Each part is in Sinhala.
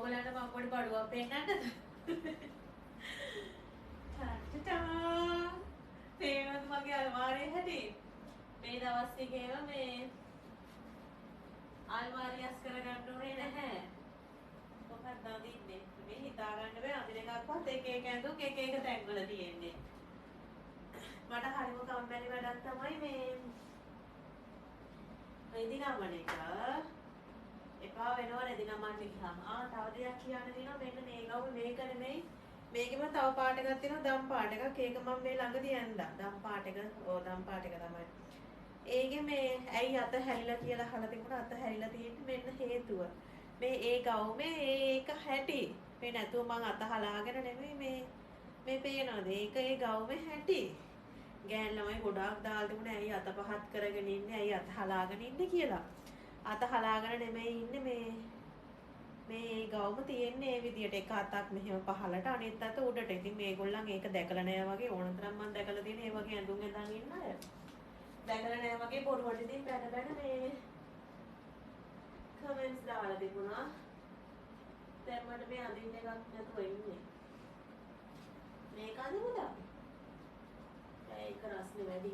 ඔයගොල්ලන්ට මම පොඩි බඩුවක් පෙන්නන්නද? ටා තේරෙනවද මගේ අල්මාරිය හැටි? මේ දවස් ටිකේම මේ අල්මාරිය අස් කරගන්න ඕනේ නැහැ. මොකක්ද අඳින්නේ? මේ හිතා ගන්න බෑ අඳින එකක්වත් එක එක ඇඳුම් එක එක තැන්වල තියෙන්නේ. මට හරිම කම්මැලි වැඩක් තමයි මේ ඉදිනමන එක. එපා වෙනවනේ ඉදිනමන්න ගියාම. තව දෙයක් කියන්න තියෙනවා මෙන්න මේ ගව් මේක නෙමෙයි. මේකෙම තව පාට එකක් තියෙනවා දම් පාට එකක්. ඒක මම මේ ළඟදී ඇඳලා. දම් පාට එක දම් පාට එක තමයි. ඒකේ මේ ඇයි අත හැරිලා කියලා අහලා තිබුණා. අත හැරිලා තියෙන්නේ මෙන්න හේතුව. මේ ඒ ගවුමේ ඒක හැටි. මේ නැතුව මං අත හලාගෙන නෙමෙයි මේ පේනවාද? ඒක ඒ ගවුමේ හැටි. ගෑන් ළමයි ගොඩාක් දාලා තිබුණා ඇයි අත පහත් කරගෙන ඉන්නේ ඇයි අත හලාගෙන ඉන්නේ කියලා. අත හලාගෙන නෙමෙයි ඉන්නේ මේ ගවුම තියෙන්නේ මේ විදියට එක අතක් මෙහෙම පහලට අනිත් අත උඩට. ඉතින් මේගොල්ලන් ඒක දැකලා නෑ වගේ ඕනතරම් මම දැකලා තියෙන ඒ වගේ ඇඳුම් ඇඳන් ඉන්න අය. දැකලා නෑ වගේ බොරුවට ඉතින් බැන මේ කමෙන්ට්ස් දාලා තිබුණා. දැන් මට මේ අඳින්න එකක් නැතුව ඉන්නේ. මේක අඳිමුද? ඒක රස්නේ වැඩි.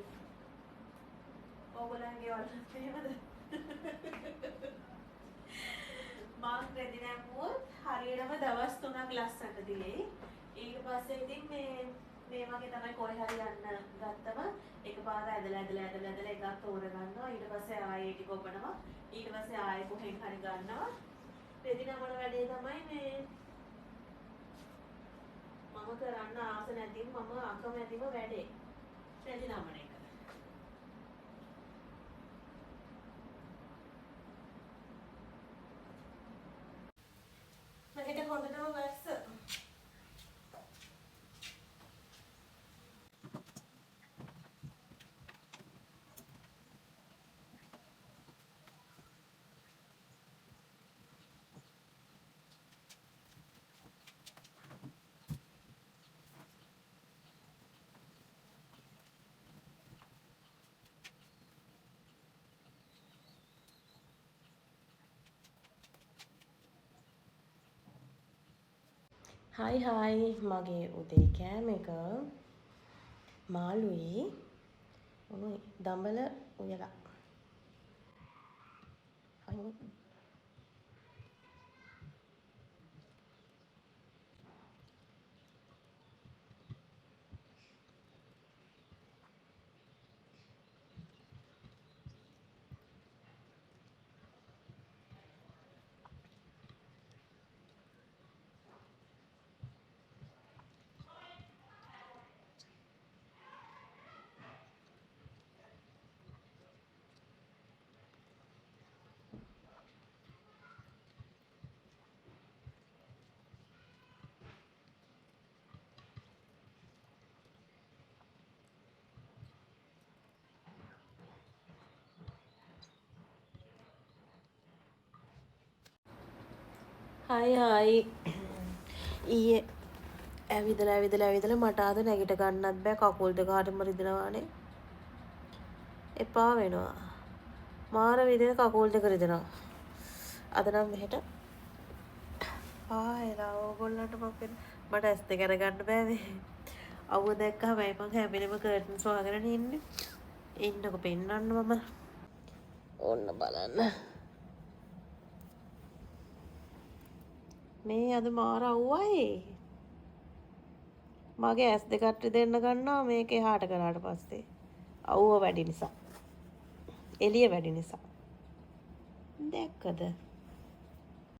ඔයගොල්ලන්ගේ වලට එහෙමද? මාක් රෙදි නැම්මුවොත් හරියටම දවස් 3ක් ලස්සනට දිලේ. ඊට පස්සේ ඉතින් මේ වගේ තමයි කොහේ හරි යන්න ගත්තම එකපාර ඇදලා එකක් තෝර ගන්නවා. ඊට පස්සේ ආයෙ ටික ඔබනවා. ඊට පස්සේ ආයෙ කොහෙන් හරි ගන්නවා. රෙදි නමන වැඩේ තමයි මේ මම කරන්න ආස නැතිව මම අකමැතිව වැඩේ. රෙදි නමන එක. මගෙට හොඳටම වැස්ස. හායි මගේ උදේ කෑම එක මාළුයි උණුයි දඹල උයලා. හායි ඊයේ ඇවිදලා මට අද නැගිට ගන්නත් බෑ කකුල් දෙක හරිම රිදෙනවානේ. එපා වෙනවා. මාර විදිහට කකුල් දෙක රිදෙනවා. අද නම් මෙහෙට එලා ඕගොල්ලන්ට මට ඇස් දෙක අරගන්න බෑ මේ. අවුව දැක්කම මම හැමෙලම කර්ටන්ස් වහගෙන ඉන්නේ. ඉන්නකො පෙන්නන්න මම. ඕන්න බලන්න. මේ අද මාර අවුවයි. මගේ ඇස් දෙකට දෙන්න ගන්නවා මේක එහාට කරාට පස්සේ. අවුව වැඩි නිසා. එළිය වැඩි නිසා. දැක්කද?